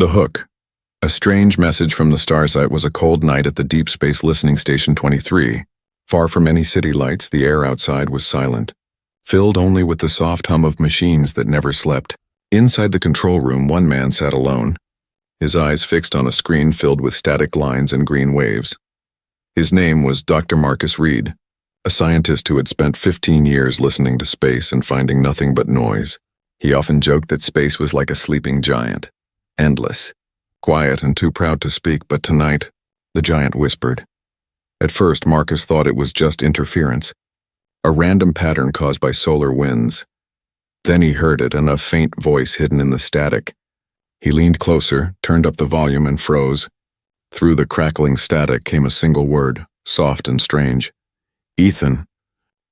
The hook. A strange message from the Starsite was a cold night at the Deep Space Listening Station 23. Far from any city lights, the air outside was silent, filled only with the soft hum of machines that never slept. Inside the control room, one man sat alone, his eyes fixed on a screen filled with static lines and green waves. His name was Dr. Marcus Reed, a scientist who had spent 15 years listening to space and finding nothing but noise. He often joked that space was like a sleeping giant, endless, quiet and too proud to speak, but tonight, the giant whispered. At first, Marcus thought it was just interference, a random pattern caused by solar winds. Then he heard it, and a faint voice hidden in the static. He leaned closer, turned up the volume, and froze. Through the crackling static came a single word, soft and strange. Ethan.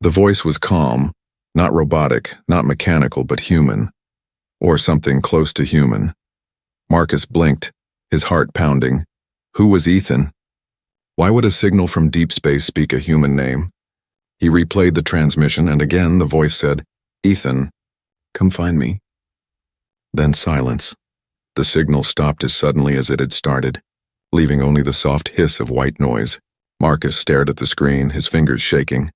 The voice was calm, not robotic, not mechanical, but human. Or something close to human. Marcus blinked, his heart pounding. Who was Ethan? Why would a signal from deep space speak a human name? He replayed the transmission, and again the voice said, Ethan, come find me. Then silence. The signal stopped as suddenly as it had started, leaving only the soft hiss of white noise. Marcus stared at the screen, his fingers shaking.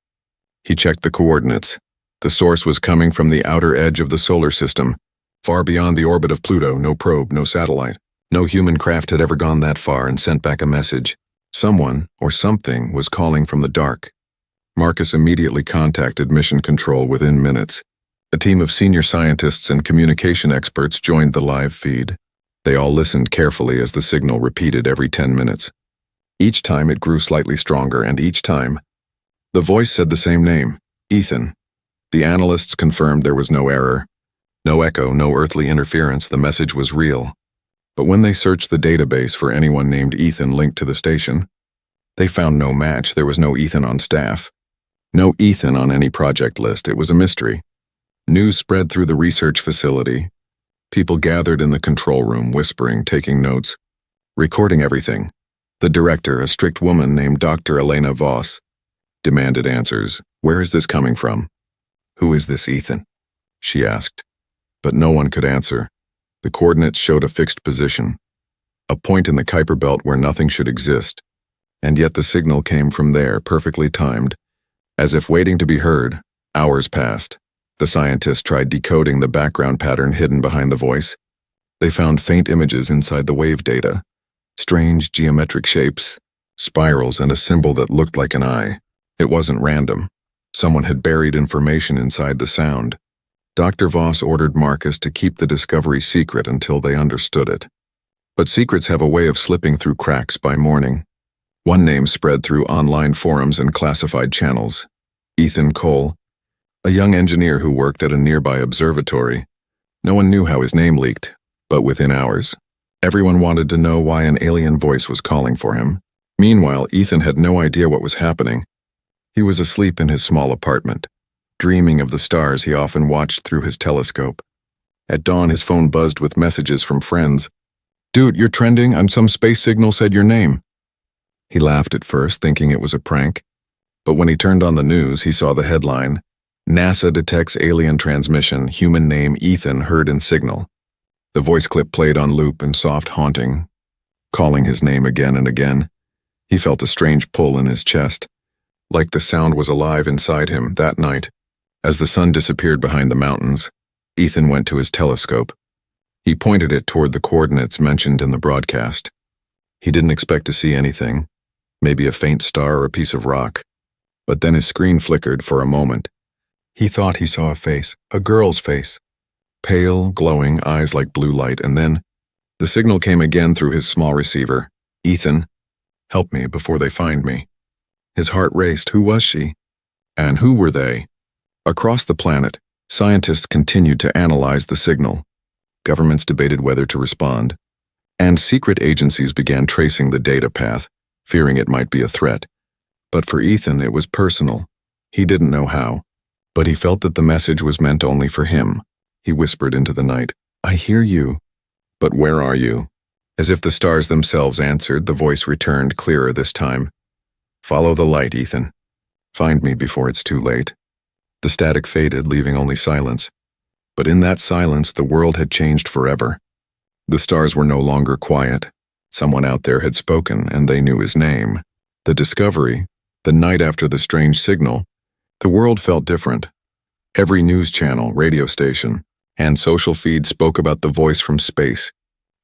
He checked the coordinates. The source was coming from the outer edge of the solar system, far beyond the orbit of Pluto. No probe, no satellite. No human craft had ever gone that far and sent back a message. Someone, or something, was calling from the dark. Marcus immediately contacted Mission Control within minutes. A team of senior scientists and communication experts joined the live feed. They all listened carefully as the signal repeated every 10 minutes. Each time it grew slightly stronger, and each time, the voice said the same name, Ethan. The analysts confirmed there was no error. No echo, no earthly interference, the message was real. But when they searched the database for anyone named Ethan linked to the station, they found no match. There was no Ethan on staff. No Ethan on any project list. It was a mystery. News spread through the research facility. People gathered in the control room, whispering, taking notes, recording everything. The director, a strict woman named Dr. Elena Voss, demanded answers. Where is this coming from? Who is this Ethan? She asked. But no one could answer. The coordinates showed a fixed position, a point in the Kuiper belt where nothing should exist. And yet the signal came from there, perfectly timed. As if waiting to be heard, hours passed. The scientists tried decoding the background pattern hidden behind the voice. They found faint images inside the wave data, strange geometric shapes, spirals, and a symbol that looked like an eye. It wasn't random. Someone had buried information inside the sound. Dr. Voss ordered Marcus to keep the discovery secret until they understood it. But secrets have a way of slipping through cracks by morning. One name spread through online forums and classified channels. Ethan Cole, a young engineer who worked at a nearby observatory. No one knew how his name leaked, but within hours, everyone wanted to know why an alien voice was calling for him. Meanwhile, Ethan had no idea what was happening. He was asleep in his small apartment, dreaming of the stars he often watched through his telescope. At dawn, his phone buzzed with messages from friends. Dude, you're trending, and some space signal said your name. He laughed at first, thinking it was a prank. But when he turned on the news, he saw the headline, NASA detects alien transmission, human name Ethan heard in signal. The voice clip played on loop and soft haunting, calling his name again and again. He felt a strange pull in his chest, like the sound was alive inside him. That night, as the sun disappeared behind the mountains, Ethan went to his telescope. He pointed it toward the coordinates mentioned in the broadcast. He didn't expect to see anything, maybe a faint star or a piece of rock. But then his screen flickered for a moment. He thought he saw a face, a girl's face. Pale, glowing, eyes like blue light, and then the signal came again through his small receiver. Ethan, help me before they find me. His heart raced. Who was she? And who were they? Across the planet, scientists continued to analyze the signal. Governments debated whether to respond, and secret agencies began tracing the data path, fearing it might be a threat. But for Ethan, it was personal. He didn't know how, but he felt that the message was meant only for him. He whispered into the night, I hear you, but where are you? As if the stars themselves answered, the voice returned clearer this time. Follow the light, Ethan. Find me before it's too late. The static faded, leaving only silence. But in that silence, the world had changed forever. The stars were no longer quiet. Someone out there had spoken, and they knew his name. The discovery, the night after the strange signal, the world felt different. Every news channel, radio station, and social feed spoke about the voice from space.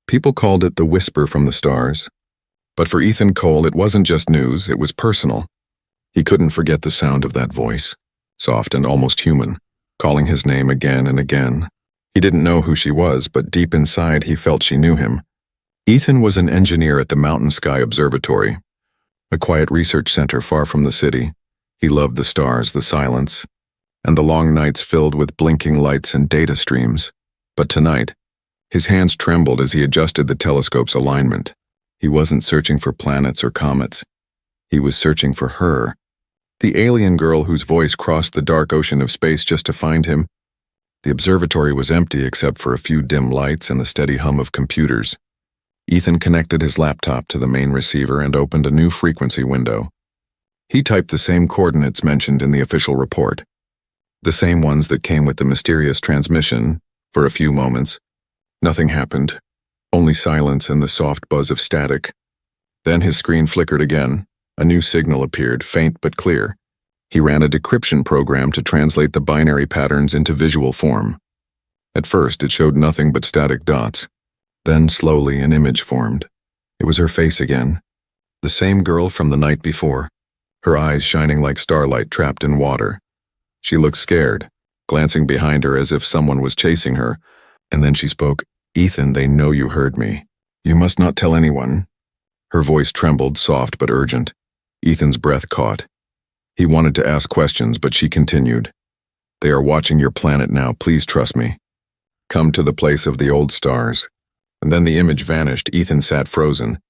People called it the whisper from the stars. But for Ethan Cole, it wasn't just news, it was personal. He couldn't forget the sound of that voice, soft and almost human, calling his name again and again. He didn't know who she was, but deep inside he felt she knew him. Ethan was an engineer at the Mountain Sky Observatory, a quiet research center far from the city. He loved the stars, the silence, and the long nights filled with blinking lights and data streams. But tonight, his hands trembled as he adjusted the telescope's alignment. He wasn't searching for planets or comets. He was searching for her, the alien girl whose voice crossed the dark ocean of space just to find him. The observatory was empty except for a few dim lights and the steady hum of computers. Ethan connected his laptop to the main receiver and opened a new frequency window. He typed the same coordinates mentioned in the official report, the same ones that came with the mysterious transmission. For a few moments, nothing happened, only silence and the soft buzz of static. Then his screen flickered again. A new signal appeared, faint but clear. He ran a decryption program to translate the binary patterns into visual form. At first, it showed nothing but static dots. Then, slowly, an image formed. It was her face again, the same girl from the night before, her eyes shining like starlight trapped in water. She looked scared, glancing behind her as if someone was chasing her, and then she spoke. "Ethan, they know you heard me. You must not tell anyone." Her voice trembled, soft but urgent. Ethan's breath caught. He wanted to ask questions, but she continued. "They are watching your planet now, please trust me. Come to the place of the old stars." And then the image vanished. Ethan sat frozen.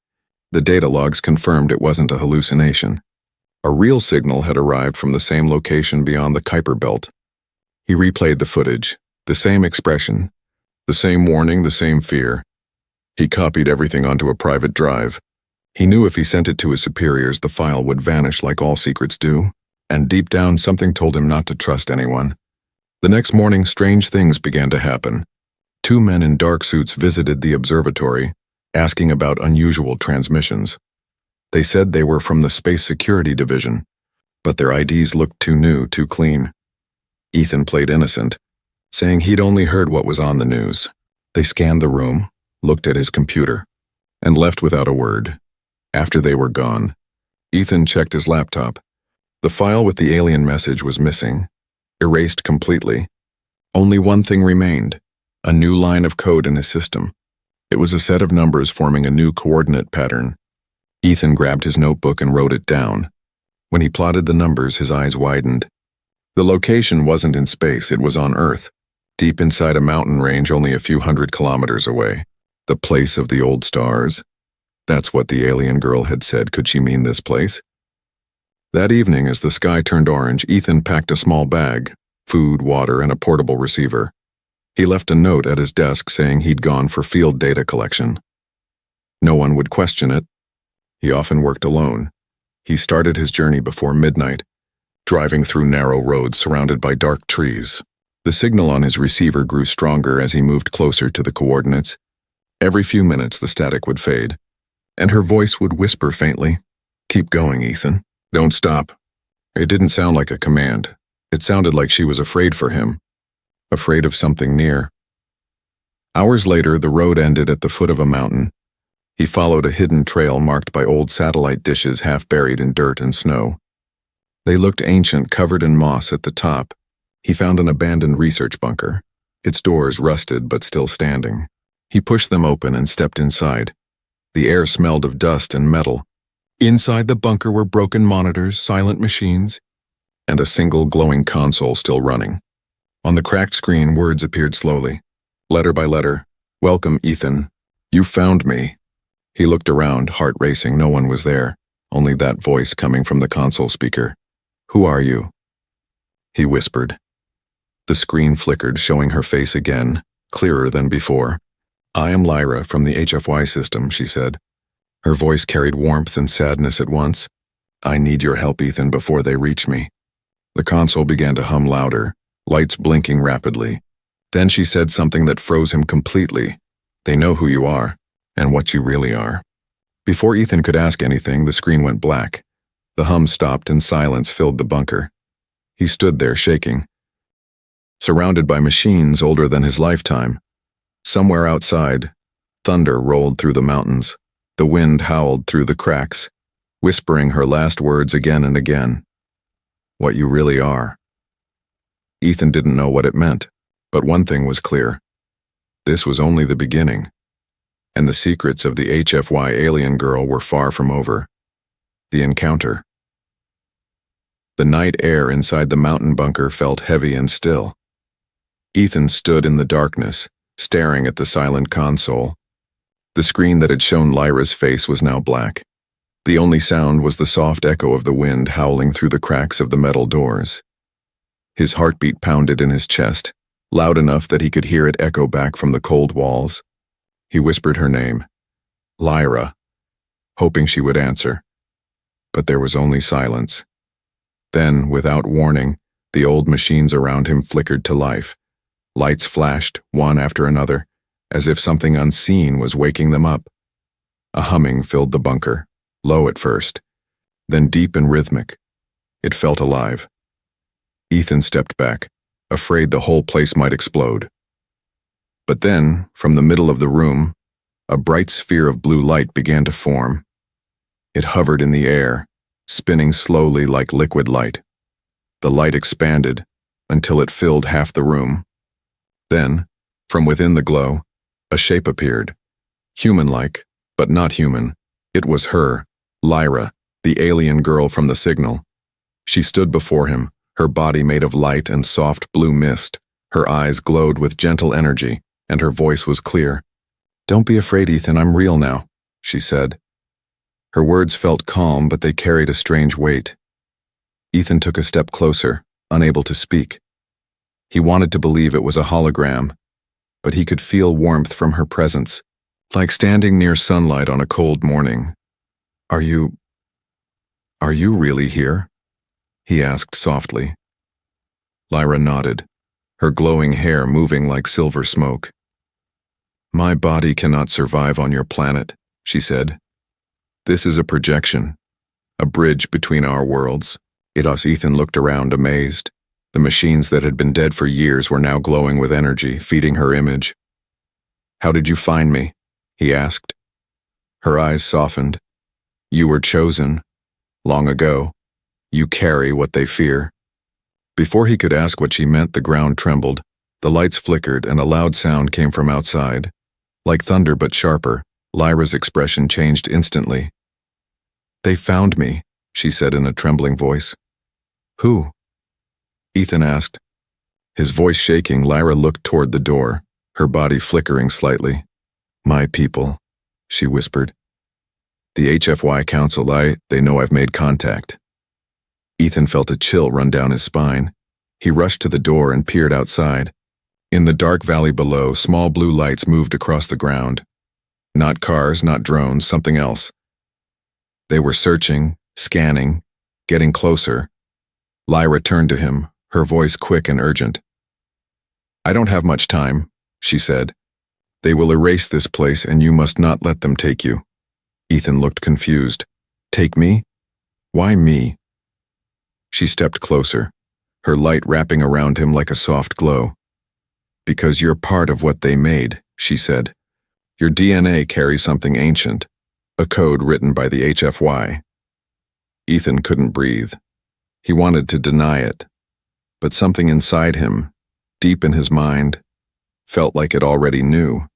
The data logs confirmed it wasn't a hallucination. A real signal had arrived from the same location beyond the Kuiper Belt. He replayed the footage, the same expression, the same warning, the same fear. He copied everything onto a private drive. He knew if he sent it to his superiors, the file would vanish like all secrets do, and deep down something told him not to trust anyone. The next morning, strange things began to happen. 2 men in dark suits visited the observatory, asking about unusual transmissions. They said they were from the Space Security Division, but their IDs looked too new, too clean. Ethan played innocent, saying he'd only heard what was on the news. They scanned the room, looked at his computer, and left without a word. After they were gone, Ethan checked his laptop. The file with the alien message was missing, erased completely. Only one thing remained, a new line of code in his system. It was a set of numbers forming a new coordinate pattern. Ethan grabbed his notebook and wrote it down. When he plotted the numbers, his eyes widened. The location wasn't in space, it was on Earth, deep inside a mountain range only a few hundred kilometers away. The place of the old stars. That's what the alien girl had said. Could she mean this place? That evening, as the sky turned orange, Ethan packed a small bag, food, water, and a portable receiver. He left a note at his desk saying he'd gone for field data collection. No one would question it. He often worked alone. He started his journey before midnight, driving through narrow roads surrounded by dark trees. The signal on his receiver grew stronger as he moved closer to the coordinates. Every few minutes, the static would fade, and her voice would whisper faintly, "Keep going, Ethan. Don't stop." It didn't sound like a command. It sounded like she was afraid for him, afraid of something near. Hours later, the road ended at the foot of a mountain. He followed a hidden trail marked by old satellite dishes half buried in dirt and snow. They looked ancient, covered in moss at the top. He found an abandoned research bunker, its doors rusted but still standing. He pushed them open and stepped inside. The air smelled of dust and metal. Inside the bunker were broken monitors, silent machines, and a single glowing console still running. On the cracked screen, words appeared slowly, letter by letter. "Welcome, Ethan. You found me." He looked around, heart racing. No one was there, only that voice coming from the console speaker. "Who are you?" He whispered. The screen flickered, showing her face again, clearer than before. "I am Lyra from the HFY system," she said. Her voice carried warmth and sadness at once. "I need your help, Ethan, before they reach me." The console began to hum louder, lights blinking rapidly. Then she said something that froze him completely. They know who you are, and what you really are. Before Ethan could ask anything, the screen went black. The hum stopped and silence filled the bunker. He stood there shaking, surrounded by machines older than his lifetime. Somewhere outside, thunder rolled through the mountains. The wind howled through the cracks, whispering her last words again and again. What you really are. Ethan didn't know what it meant, but one thing was clear. This was only the beginning, and the secrets of the HFY alien girl were far from over. The encounter. The night air inside the mountain bunker felt heavy and still. Ethan stood in the darkness, staring at the silent console. The screen that had shown Lyra's face was now black. The only sound was the soft echo of the wind howling through the cracks of the metal doors. His heartbeat pounded in his chest, loud enough that he could hear it echo back from the cold walls. He whispered her name, Lyra, hoping she would answer. But there was only silence. Then, without warning, the old machines around him flickered to life. Lights flashed, one after another, as if something unseen was waking them up. A humming filled the bunker, low at first, then deep and rhythmic. It felt alive. Ethan stepped back, afraid the whole place might explode. But then, from the middle of the room, a bright sphere of blue light began to form. It hovered in the air, spinning slowly like liquid light. The light expanded until it filled half the room. Then, from within the glow, a shape appeared. Human-like, but not human. It was her, Lyra, the alien girl from the signal. She stood before him, her body made of light and soft blue mist. Her eyes glowed with gentle energy, and her voice was clear. "Don't be afraid, Ethan, I'm real now," she said. Her words felt calm, but they carried a strange weight. Ethan took a step closer, unable to speak. He wanted to believe it was a hologram, but he could feel warmth from her presence, like standing near sunlight on a cold morning. Are you really here?" he asked softly. Lyra nodded, her glowing hair moving like silver smoke. "My body cannot survive on your planet," she said. "This is a projection, a bridge between our worlds." Ethan looked around, amazed. The machines that had been dead for years were now glowing with energy, feeding her image. "How did you find me?" he asked. Her eyes softened. "You were chosen. Long ago. You carry what they fear." Before he could ask what she meant, the ground trembled. The lights flickered and a loud sound came from outside. Like thunder but sharper, Lyra's expression changed instantly. "They found me," she said in a trembling voice. "Who?" Ethan asked. His voice shaking, Lyra looked toward the door, her body flickering slightly. "My people," she whispered. "The HFY Council, they know I've made contact." Ethan felt a chill run down his spine. He rushed to the door and peered outside. In the dark valley below, small blue lights moved across the ground. Not cars, not drones, something else. They were searching, scanning, getting closer. Lyra turned to him, her voice quick and urgent. "I don't have much time," she said. "They will erase this place and you must not let them take you." Ethan looked confused. "Take me? Why me?" She stepped closer, her light wrapping around him like a soft glow. "Because you're part of what they made," she said. "Your DNA carries something ancient, a code written by the HFY." Ethan couldn't breathe. He wanted to deny it, but something inside him, deep in his mind, felt like it already knew.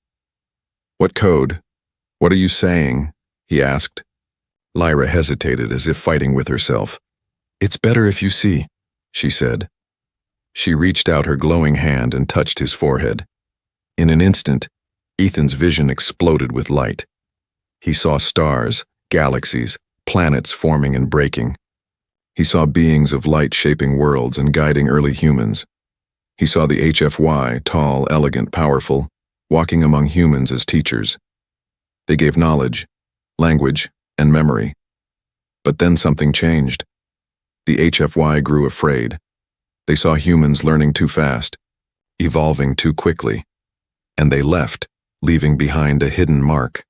"What code? What are you saying?" he asked. Lyra hesitated as if fighting with herself. "It's better if you see," she said. She reached out her glowing hand and touched his forehead. In an instant, Ethan's vision exploded with light. He saw stars, galaxies, planets forming and breaking. He saw beings of light shaping worlds and guiding early humans. He saw the HFY, tall, elegant, powerful, walking among humans as teachers. They gave knowledge, language, and memory. But then something changed. The HFY grew afraid. They saw humans learning too fast, evolving too quickly. And they left, leaving behind a hidden mark,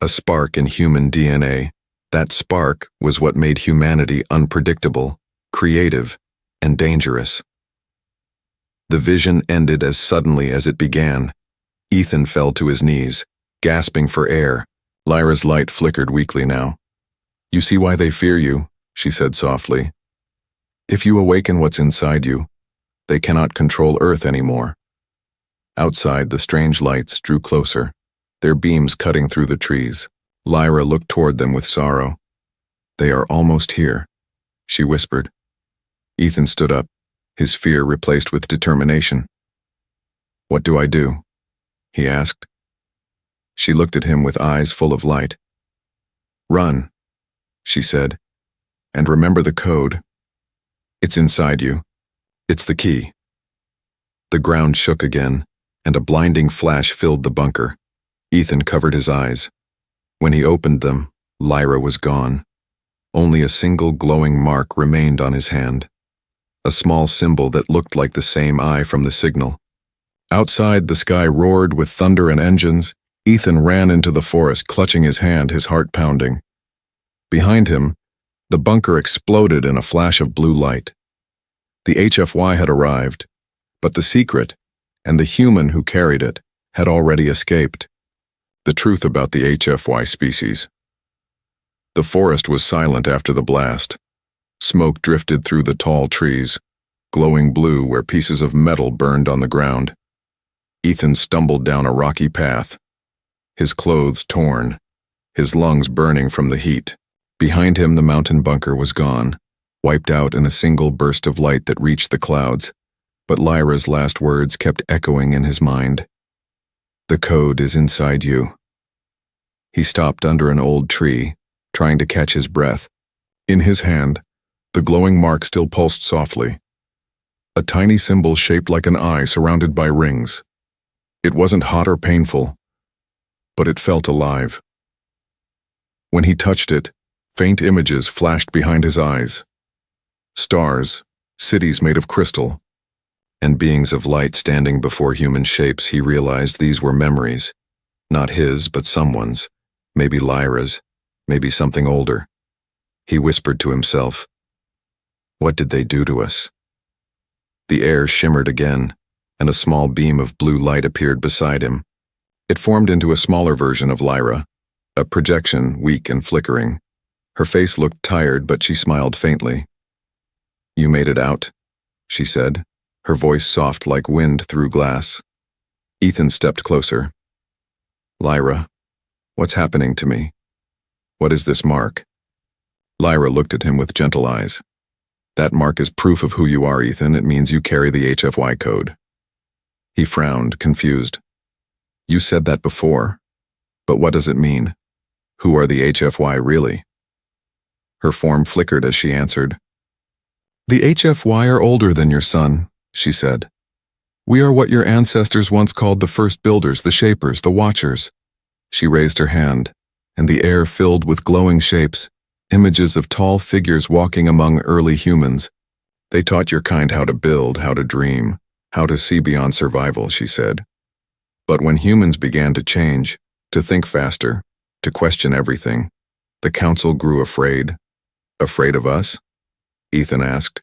a spark in human DNA. That spark was what made humanity unpredictable, creative, and dangerous. The vision ended as suddenly as it began. Ethan fell to his knees, gasping for air. Lyra's light flickered weakly now. "You see why they fear you," she said softly. "If you awaken what's inside you, they cannot control Earth anymore." Outside, the strange lights drew closer, their beams cutting through the trees. Lyra looked toward them with sorrow. "They are almost here," she whispered. Ethan stood up, his fear replaced with determination. "What do I do?" he asked. She looked at him with eyes full of light. "Run," she said, "and remember the code. It's inside you. It's the key." The ground shook again, and a blinding flash filled the bunker. Ethan covered his eyes. When he opened them, Lyra was gone. Only a single glowing mark remained on his hand, a small symbol that looked like the same eye from the signal. Outside, the sky roared with thunder and engines. Ethan ran into the forest, clutching his hand, his heart pounding. Behind him, the bunker exploded in a flash of blue light. The HFY had arrived, but the secret, and the human who carried it, had already escaped. The truth about the HFY species. The forest was silent after the blast. Smoke drifted through the tall trees, glowing blue where pieces of metal burned on the ground. Ethan stumbled down a rocky path, his clothes torn, his lungs burning from the heat. Behind him, the mountain bunker was gone, wiped out in a single burst of light that reached the clouds, but Lyra's last words kept echoing in his mind. "The code is inside you." He stopped under an old tree, trying to catch his breath. In his hand, the glowing mark still pulsed softly. A tiny symbol shaped like an eye surrounded by rings. It wasn't hot or painful, but it felt alive. When he touched it, faint images flashed behind his eyes. Stars, cities made of crystal, and beings of light standing before human shapes. He realized these were memories, not his, but someone's, maybe Lyra's, maybe something older. He whispered to himself, "What did they do to us?" The air shimmered again, and a small beam of blue light appeared beside him. It formed into a smaller version of Lyra, a projection weak and flickering. Her face looked tired, but she smiled faintly. "You made it out," she said, her voice soft like wind through glass. Ethan stepped closer. "Lyra, what's happening to me? What is this mark?" Lyra looked at him with gentle eyes. "That mark is proof of who you are, Ethan. It means you carry the HFY code." He frowned, confused. "You said that before, but what does it mean? Who are the HFY really?" Her form flickered as she answered. "The HFY are older than your son," she said. "We are what your ancestors once called the first builders, the shapers, the watchers." She raised her hand, and the air filled with glowing shapes, images of tall figures walking among early humans. "They taught your kind how to build, how to dream, how to see beyond survival," she said. "But when humans began to change, to think faster, to question everything, the council grew afraid." "Afraid of us?" Ethan asked.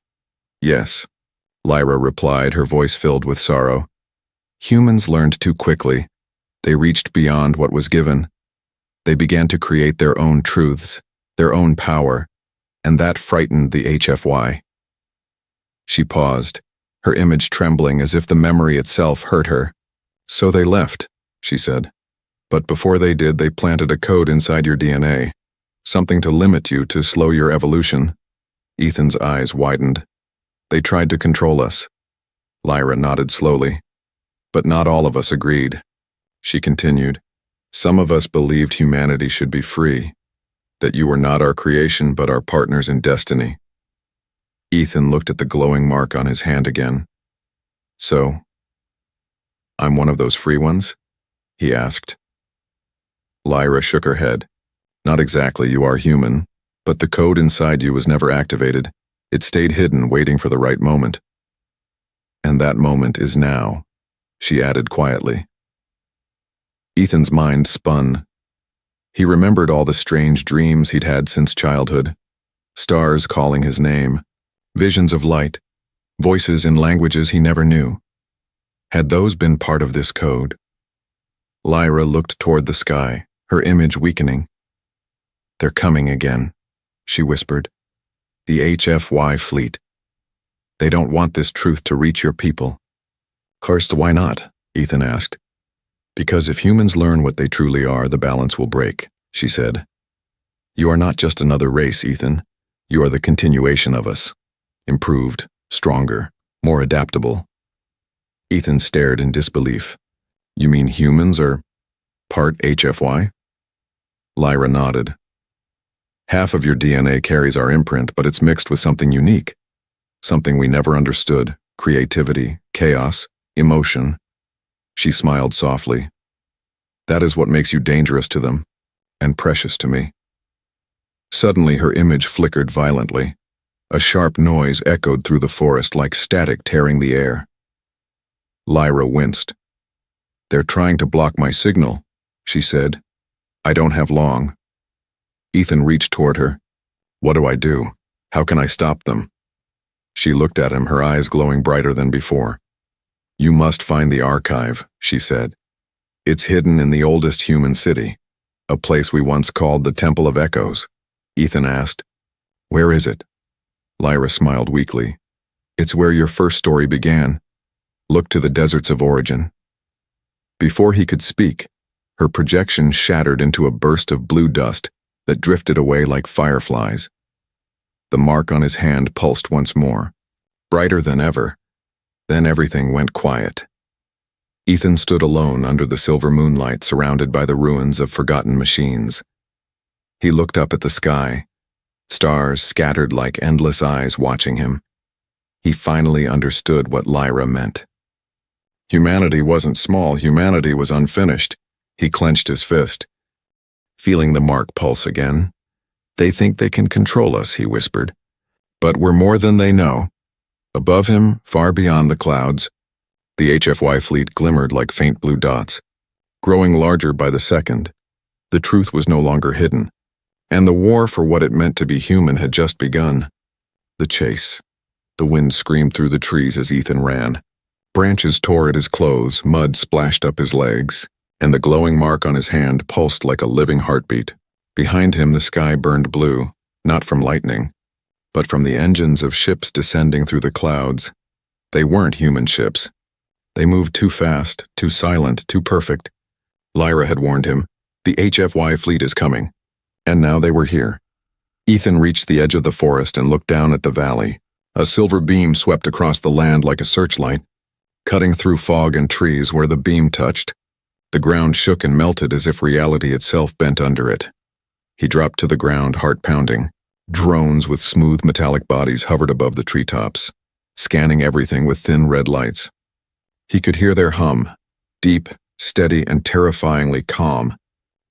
"Yes," Lyra replied, her voice filled with sorrow. "Humans learned too quickly. They reached beyond what was given. They began to create their own truths, their own power, and that frightened the HFY." She paused, her image trembling as if the memory itself hurt her. "So they left," she said. "But before they did, they planted a code inside your DNA, something to limit you, to slow your evolution." Ethan's eyes widened. "They tried to control us." Lyra nodded slowly. "But not all of us agreed." She continued, "Some of us believed humanity should be free, that you were not our creation but our partners in destiny." Ethan looked at the glowing mark on his hand again. "So, I'm one of those free ones?" he asked. Lyra shook her head. "Not exactly, you are human, but the code inside you was never activated. It stayed hidden, waiting for the right moment. And that moment is now," she added quietly. Ethan's mind spun. He remembered all the strange dreams he'd had since childhood. Stars calling his name, visions of light, voices in languages he never knew. Had those been part of this code? Lyra looked toward the sky, her image weakening. "They're coming again," she whispered. "The HFY fleet. They don't want this truth to reach your people." "Cursed, why not?" Ethan asked. "Because if humans learn what they truly are, the balance will break," she said. "You are not just another race, Ethan. You are the continuation of us. Improved, stronger, more adaptable." Ethan stared in disbelief. "You mean humans are part HFY?" Lyra nodded. "Half of your DNA carries our imprint, but it's mixed with something unique. Something we never understood. Creativity, chaos, emotion." She smiled softly. "That is what makes you dangerous to them, and precious to me." Suddenly her image flickered violently. A sharp noise echoed through the forest like static tearing the air. Lyra winced. "They're trying to block my signal," she said. "I don't have long." Ethan reached toward her. "What do I do? How can I stop them?" She looked at him, her eyes glowing brighter than before. "You must find the archive," she said. "It's hidden in the oldest human city, a place we once called the Temple of Echoes." Ethan asked, "Where is it?" Lyra smiled weakly. "It's where your first story began. Look to the deserts of origin." Before he could speak, her projection shattered into a burst of blue dust that drifted away like fireflies. The mark on his hand pulsed once more, brighter than ever. Then everything went quiet. Ethan stood alone under the silver moonlight, surrounded by the ruins of forgotten machines. He looked up at the sky, stars scattered like endless eyes watching him. He finally understood what Lyra meant. Humanity wasn't small, humanity was unfinished. He clenched his fist, feeling the mark pulse again. "They think they can control us," he whispered. "But we're more than they know." Above him, far beyond the clouds, the HFY fleet glimmered like faint blue dots, growing larger by the second. The truth was no longer hidden, and the war for what it meant to be human had just begun. The chase. The wind screamed through the trees as Ethan ran. Branches tore at his clothes, mud splashed up his legs, and the glowing mark on his hand pulsed like a living heartbeat. Behind him the sky burned blue, not from lightning, but from the engines of ships descending through the clouds. They weren't human ships. They moved too fast, too silent, too perfect. Lyra had warned him, "The HFY fleet is coming." And now they were here. Ethan reached the edge of the forest and looked down at the valley. A silver beam swept across the land like a searchlight, cutting through fog and trees where the beam touched. The ground shook and melted as if reality itself bent under it. He dropped to the ground, heart pounding. Drones with smooth metallic bodies hovered above the treetops, scanning everything with thin red lights. He could hear their hum, deep, steady, and terrifyingly calm.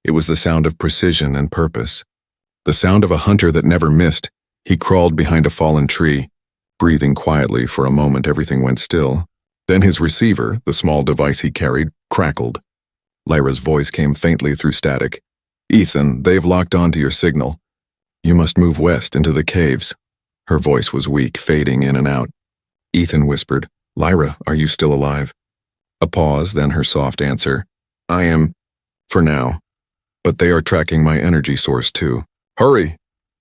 It was the sound of precision and purpose. The sound of a hunter that never missed. He crawled behind a fallen tree. Breathing quietly for a moment, everything went still. Then his receiver, the small device he carried, crackled. Lyra's voice came faintly through static. "Ethan, they've locked onto your signal. You must move west into the caves." Her voice was weak, fading in and out. Ethan whispered, "Lyra, are you still alive?" A pause, then her soft answer, "I am, for now. But they are tracking my energy source too. Hurry!"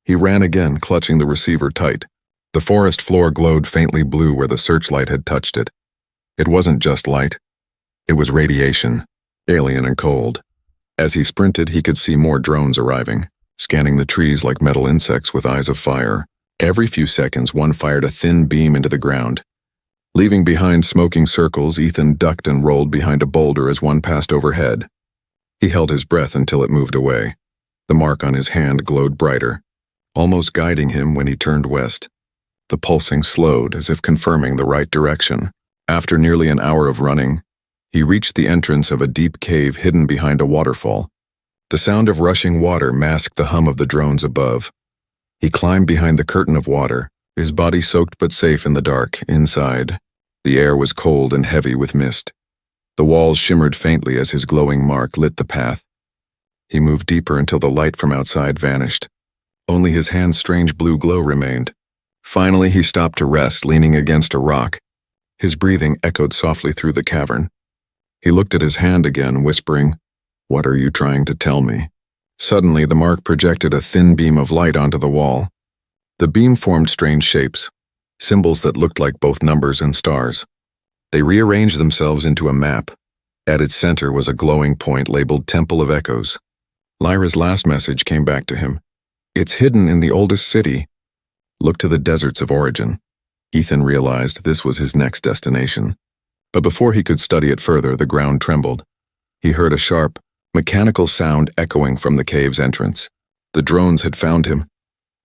He ran again, clutching the receiver tight. The forest floor glowed faintly blue where the searchlight had touched it. It wasn't just light. It was radiation, alien and cold. As he sprinted, he could see more drones arriving, scanning the trees like metal insects with eyes of fire. Every few seconds, one fired a thin beam into the ground. Leaving behind smoking circles, Ethan ducked and rolled behind a boulder as one passed overhead. He held his breath until it moved away. The mark on his hand glowed brighter, almost guiding him when he turned west. The pulsing slowed, as if confirming the right direction. After nearly an hour of running, he reached the entrance of a deep cave hidden behind a waterfall. The sound of rushing water masked the hum of the drones above. He climbed behind the curtain of water, his body soaked but safe in the dark inside. The air was cold and heavy with mist. The walls shimmered faintly as his glowing mark lit the path. He moved deeper until the light from outside vanished. Only his hand's strange blue glow remained. Finally, he stopped to rest, leaning against a rock. His breathing echoed softly through the cavern. He looked at his hand again, whispering, "What are you trying to tell me?" Suddenly, the mark projected a thin beam of light onto the wall. The beam formed strange shapes, symbols that looked like both numbers and stars. They rearranged themselves into a map. At its center was a glowing point labeled Temple of Echoes. Lyra's last message came back to him. "It's hidden in the oldest city. Look to the deserts of origin." Ethan realized this was his next destination. But before he could study it further, the ground trembled. He heard a sharp, mechanical sound echoing from the cave's entrance. The drones had found him.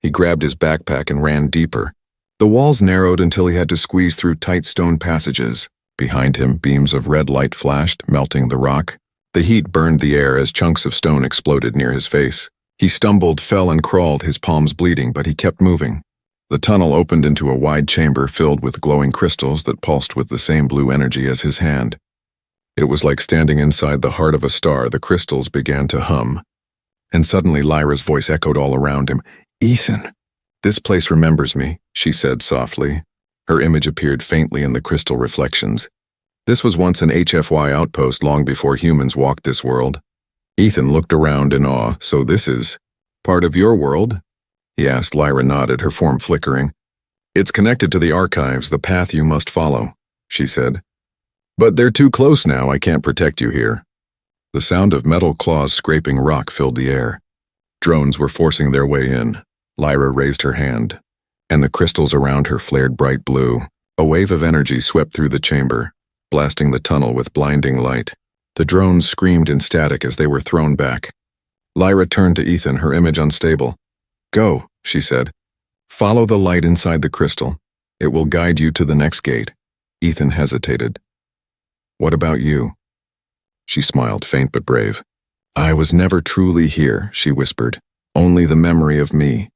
He grabbed his backpack and ran deeper. The walls narrowed until he had to squeeze through tight stone passages. Behind him, beams of red light flashed, melting the rock. The heat burned the air as chunks of stone exploded near his face. He stumbled, fell, and crawled, his palms bleeding, but he kept moving. The tunnel opened into a wide chamber filled with glowing crystals that pulsed with the same blue energy as his hand. It was like standing inside the heart of a star. The crystals began to hum. And suddenly Lyra's voice echoed all around him. "Ethan, this place remembers me," she said softly. Her image appeared faintly in the crystal reflections. This was once an HFY outpost long before humans walked this world. Ethan looked around in awe. "So this is part of your world?" he asked. Lyra nodded, her form flickering. "It's connected to the archives, the path you must follow," she said. "But they're too close now, I can't protect you here." The sound of metal claws scraping rock filled the air. Drones were forcing their way in. Lyra raised her hand, and the crystals around her flared bright blue. A wave of energy swept through the chamber, blasting the tunnel with blinding light. The drones screamed in static as they were thrown back. Lyra turned to Ethan, her image unstable. "Go," she said. "Follow the light inside the crystal. It will guide you to the next gate." Ethan hesitated. "What about you?" She smiled, faint but brave. "I was never truly here," she whispered. "Only the memory of me."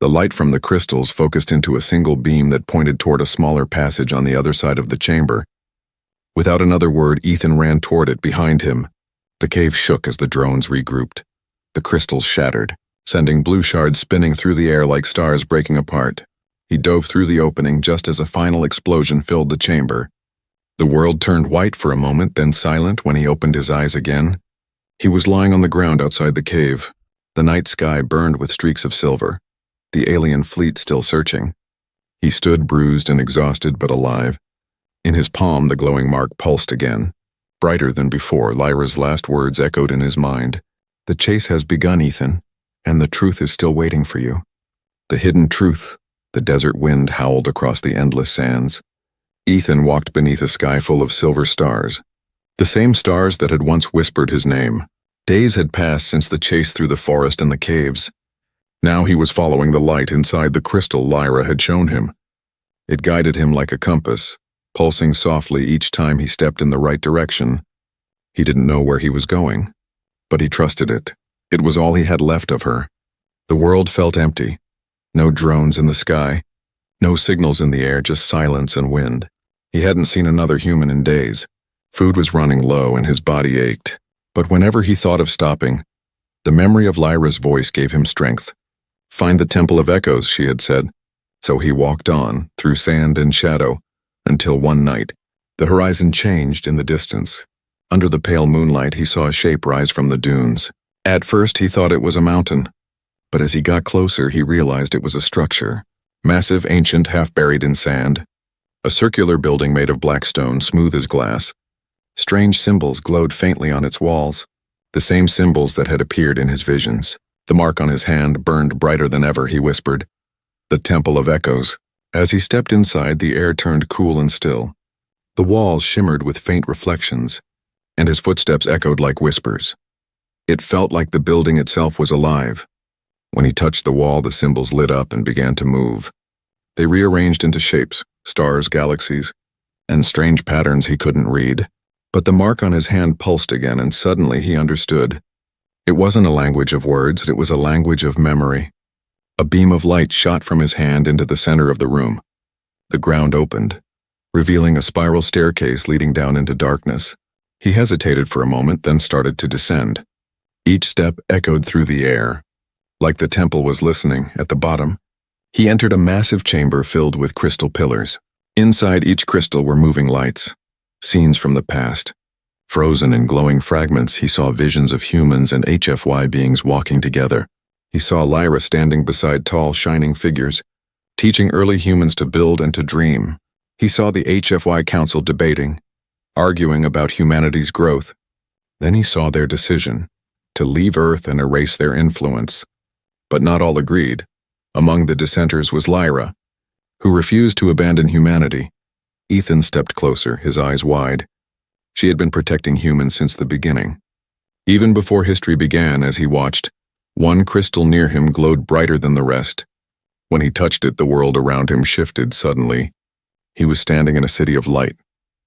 The light from the crystals focused into a single beam that pointed toward a smaller passage on the other side of the chamber. Without another word, Ethan ran toward it behind him. The cave shook as the drones regrouped. The crystals shattered, sending blue shards spinning through the air like stars breaking apart. He dove through the opening just as a final explosion filled the chamber. The world turned white for a moment, then silent when he opened his eyes again. He was lying on the ground outside the cave. The night sky burned with streaks of silver, the alien fleet still searching. He stood bruised and exhausted but alive. In his palm, the glowing mark pulsed again. Brighter than before, Lyra's last words echoed in his mind. "The chase has begun, Ethan, and the truth is still waiting for you." The hidden truth. The desert wind howled across the endless sands. Ethan walked beneath a sky full of silver stars, the same stars that had once whispered his name. Days had passed since the chase through the forest and the caves. Now he was following the light inside the crystal Lyra had shown him. It guided him like a compass, pulsing softly each time he stepped in the right direction. He didn't know where he was going, but he trusted it. It was all he had left of her. The world felt empty. No drones in the sky, no signals in the air, just silence and wind. He hadn't seen another human in days. Food was running low and his body ached. But whenever he thought of stopping, the memory of Lyra's voice gave him strength. "Find the Temple of Echoes," she had said. So he walked on, through sand and shadow, until one night, the horizon changed in the distance. Under the pale moonlight, he saw a shape rise from the dunes. At first, he thought it was a mountain. But as he got closer, he realized it was a structure. Massive, ancient, half-buried in sand. A circular building made of black stone, smooth as glass. Strange symbols glowed faintly on its walls, the same symbols that had appeared in his visions. The mark on his hand burned brighter than ever, he whispered. "The Temple of Echoes." As he stepped inside, the air turned cool and still. The walls shimmered with faint reflections, and his footsteps echoed like whispers. It felt like the building itself was alive. When he touched the wall, the symbols lit up and began to move. They rearranged into shapes, stars, galaxies, and strange patterns he couldn't read. But the mark on his hand pulsed again, and suddenly he understood. It wasn't a language of words, it was a language of memory. A beam of light shot from his hand into the center of the room. The ground opened, revealing a spiral staircase leading down into darkness. He hesitated for a moment, then started to descend. Each step echoed through the air. Like the temple was listening. At the bottom, he entered a massive chamber filled with crystal pillars. Inside each crystal were moving lights, scenes from the past. Frozen in glowing fragments, he saw visions of humans and HFY beings walking together. He saw Lyra standing beside tall, shining figures, teaching early humans to build and to dream. He saw the HFY Council debating, arguing about humanity's growth. Then he saw their decision, to leave Earth and erase their influence. But not all agreed. Among the dissenters was Lyra, who refused to abandon humanity. Ethan stepped closer, his eyes wide. She had been protecting humans since the beginning. Even before history began, as he watched, one crystal near him glowed brighter than the rest. When he touched it, the world around him shifted suddenly. He was standing in a city of light,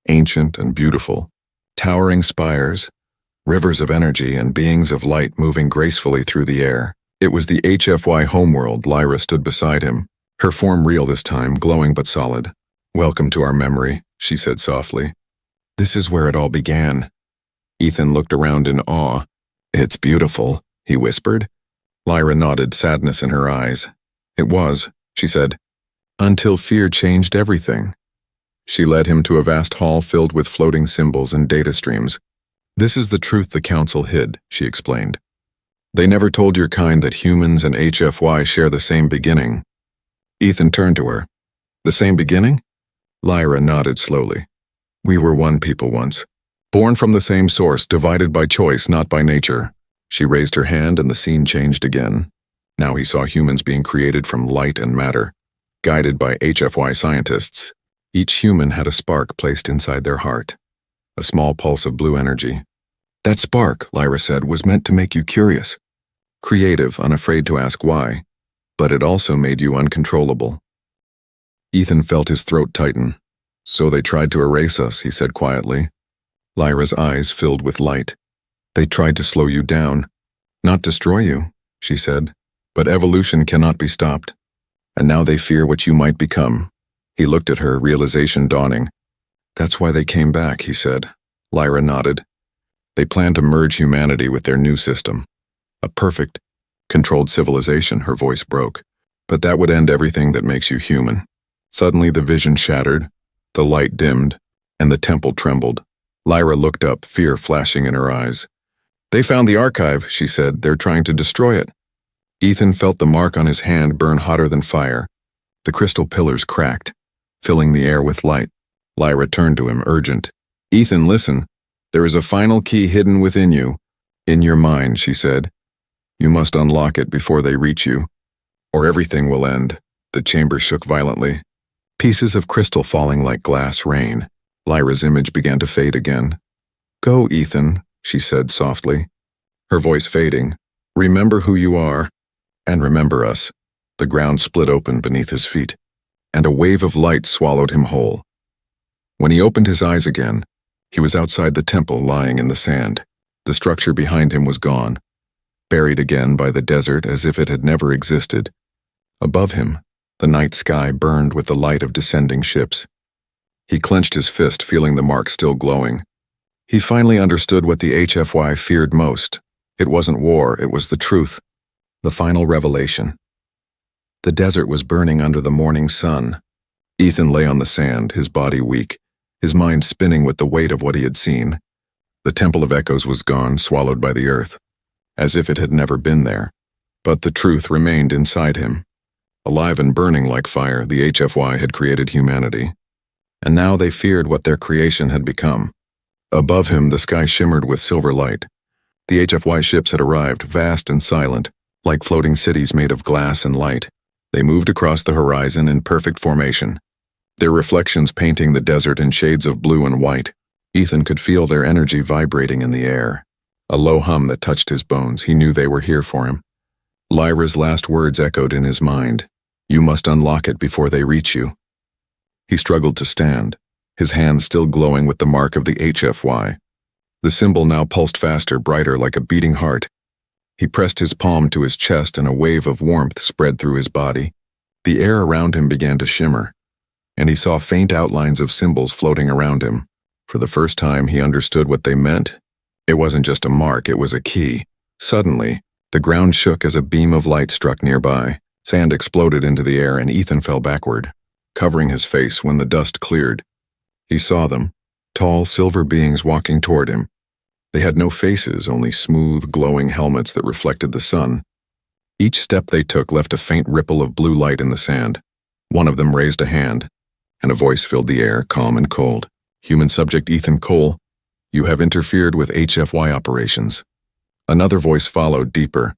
ancient and beautiful, towering spires, rivers of energy, and beings of light moving gracefully through the air. It was the HFY homeworld. Lyra stood beside him, her form real this time, glowing but solid. "Welcome to our memory," she said softly. "This is where it all began." Ethan looked around in awe. "It's beautiful," he whispered. Lyra nodded, sadness in her eyes. "It was," she said, "until fear changed everything." She led him to a vast hall filled with floating symbols and data streams. "This is the truth the Council hid," she explained. "They never told your kind that humans and HFY share the same beginning." Ethan turned to her. "The same beginning?" Lyra nodded slowly. "We were one people once, born from the same source, divided by choice, not by nature." She raised her hand and the scene changed again. Now he saw humans being created from light and matter, guided by HFY scientists. Each human had a spark placed inside their heart, a small pulse of blue energy. "That spark," Lyra said, "was meant to make you curious, creative, unafraid to ask why, but it also made you uncontrollable." Ethan felt his throat tighten. "So they tried to erase us," he said quietly. Lyra's eyes filled with light. "They tried to slow you down, not destroy you," she said. "But evolution cannot be stopped. And now they fear what you might become." He looked at her, realization dawning. "That's why they came back," he said. Lyra nodded. "They plan to merge humanity with their new system. A perfect, controlled civilization," her voice broke. "But that would end everything that makes you human." Suddenly the vision shattered, the light dimmed, and the temple trembled. Lyra looked up, fear flashing in her eyes. "They found the archive," she said. "They're trying to destroy it." Ethan felt the mark on his hand burn hotter than fire. The crystal pillars cracked, filling the air with light. Lyra turned to him, urgent. "Ethan, listen. There is a final key hidden within you. In your mind," she said. "You must unlock it before they reach you, or everything will end." The chamber shook violently, pieces of crystal falling like glass rain. Lyra's image began to fade again. "Go, Ethan," she said softly, her voice fading. "Remember who you are, and remember us." The ground split open beneath his feet, and a wave of light swallowed him whole. When he opened his eyes again, he was outside the temple, lying in the sand. The structure behind him was gone, buried again by the desert as if it had never existed. Above him, the night sky burned with the light of descending ships. He clenched his fist, feeling the mark still glowing. He finally understood what the HFY feared most. It wasn't war, it was the truth. The final revelation. The desert was burning under the morning sun. Ethan lay on the sand, his body weak, his mind spinning with the weight of what he had seen. The Temple of Echoes was gone, swallowed by the earth, as if it had never been there. But the truth remained inside him. Alive and burning like fire, the HFY had created humanity. And now they feared what their creation had become. Above him, the sky shimmered with silver light. The HFY ships had arrived, vast and silent, like floating cities made of glass and light. They moved across the horizon in perfect formation, their reflections painting the desert in shades of blue and white. Ethan could feel their energy vibrating in the air. A low hum that touched his bones. He knew they were here for him. Lyra's last words echoed in his mind. "You must unlock it before they reach you." He struggled to stand, his hand still glowing with the mark of the HFY. The symbol now pulsed faster, brighter, like a beating heart. He pressed his palm to his chest and a wave of warmth spread through his body. The air around him began to shimmer, and he saw faint outlines of symbols floating around him. For the first time, he understood what they meant. It wasn't just a mark, it was a key. Suddenly, the ground shook as a beam of light struck nearby. Sand exploded into the air and Ethan fell backward, covering his face when the dust cleared. He saw them, tall silver beings walking toward him. They had no faces, only smooth, glowing helmets that reflected the sun. Each step they took left a faint ripple of blue light in the sand. One of them raised a hand, and a voice filled the air, calm and cold. "Human subject Ethan Cole, you have interfered with HFY operations." Another voice followed, deeper.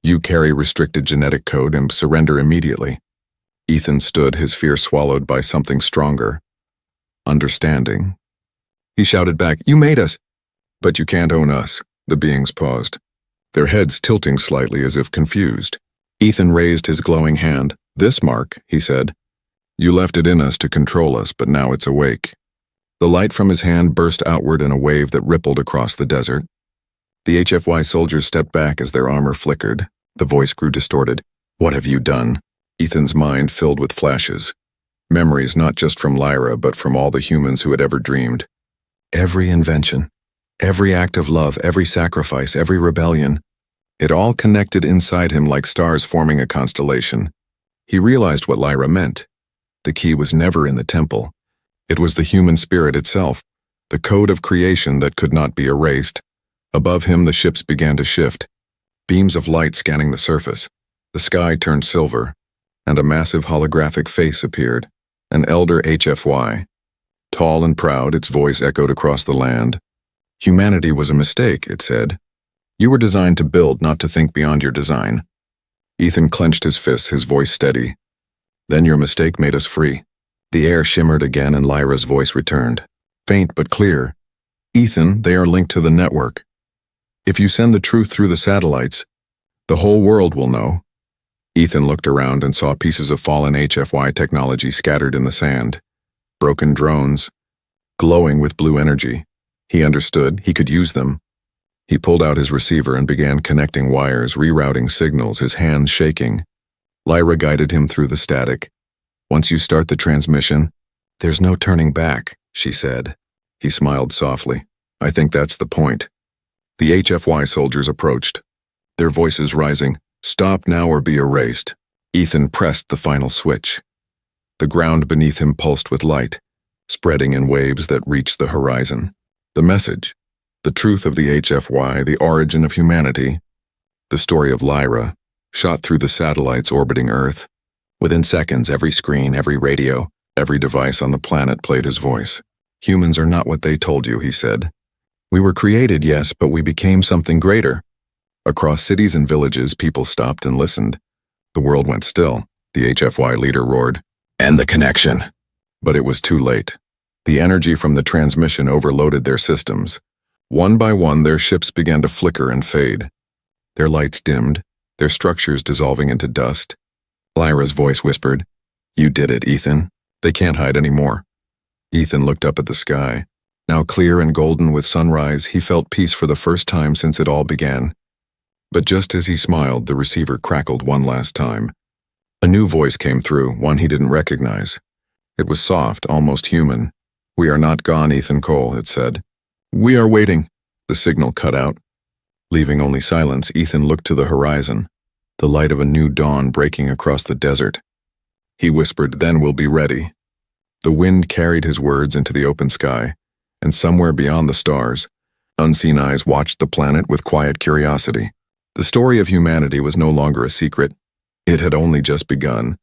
"You carry restricted genetic code and surrender immediately." Ethan stood, his fear swallowed by something stronger. Understanding. He shouted back, "You made us!" "But you can't own us." The beings paused, their heads tilting slightly as if confused. Ethan raised his glowing hand. "This mark," he said. "You left it in us to control us, but now it's awake." The light from his hand burst outward in a wave that rippled across the desert. The HFY soldiers stepped back as their armor flickered. The voice grew distorted. "What have you done?" Ethan's mind filled with flashes. Memories not just from Lyra, but from all the humans who had ever dreamed. Every invention, every act of love, every sacrifice, every rebellion. It all connected inside him like stars forming a constellation. He realized what Lyra meant. The key was never in the temple. It was the human spirit itself, the code of creation that could not be erased. Above him, the ships began to shift, beams of light scanning the surface. The sky turned silver, and a massive holographic face appeared, an elder HFY. Tall and proud, its voice echoed across the land. "Humanity was a mistake," it said. "You were designed to build, not to think beyond your design." Ethan clenched his fists, his voice steady. "Then your mistake made us free." The air shimmered again and Lyra's voice returned, faint but clear. "Ethan, they are linked to the network. If you send the truth through the satellites, the whole world will know." Ethan looked around and saw pieces of fallen HFY technology scattered in the sand. Broken drones, glowing with blue energy. He understood, he could use them. He pulled out his receiver and began connecting wires, rerouting signals, his hands shaking. Lyra guided him through the static. "Once you start the transmission, there's no turning back," she said. He smiled softly. "I think that's the point." The HFY soldiers approached, their voices rising. "Stop now or be erased." Ethan pressed the final switch. The ground beneath him pulsed with light, spreading in waves that reached the horizon. The message, the truth of the HFY, the origin of humanity, the story of Lyra, shot through the satellites orbiting Earth. Within seconds, every screen, every radio, every device on the planet played his voice. "Humans are not what they told you," he said. "We were created, yes, but we became something greater." Across cities and villages, people stopped and listened. The world went still. The HFY leader roared, "End the connection." But it was too late. The energy from the transmission overloaded their systems. One by one, their ships began to flicker and fade. Their lights dimmed, their structures dissolving into dust. Lyra's voice whispered, "You did it, Ethan. They can't hide anymore." Ethan looked up at the sky. Now clear and golden with sunrise, he felt peace for the first time since it all began. But just as he smiled, the receiver crackled one last time. A new voice came through, one he didn't recognize. It was soft, almost human. "We are not gone, Ethan Cole," it said. "We are waiting." The signal cut out. Leaving only silence, Ethan looked to the horizon, the light of a new dawn breaking across the desert. He whispered, "Then we'll be ready." The wind carried his words into the open sky, and somewhere beyond the stars, unseen eyes watched the planet with quiet curiosity. The story of humanity was no longer a secret. It had only just begun.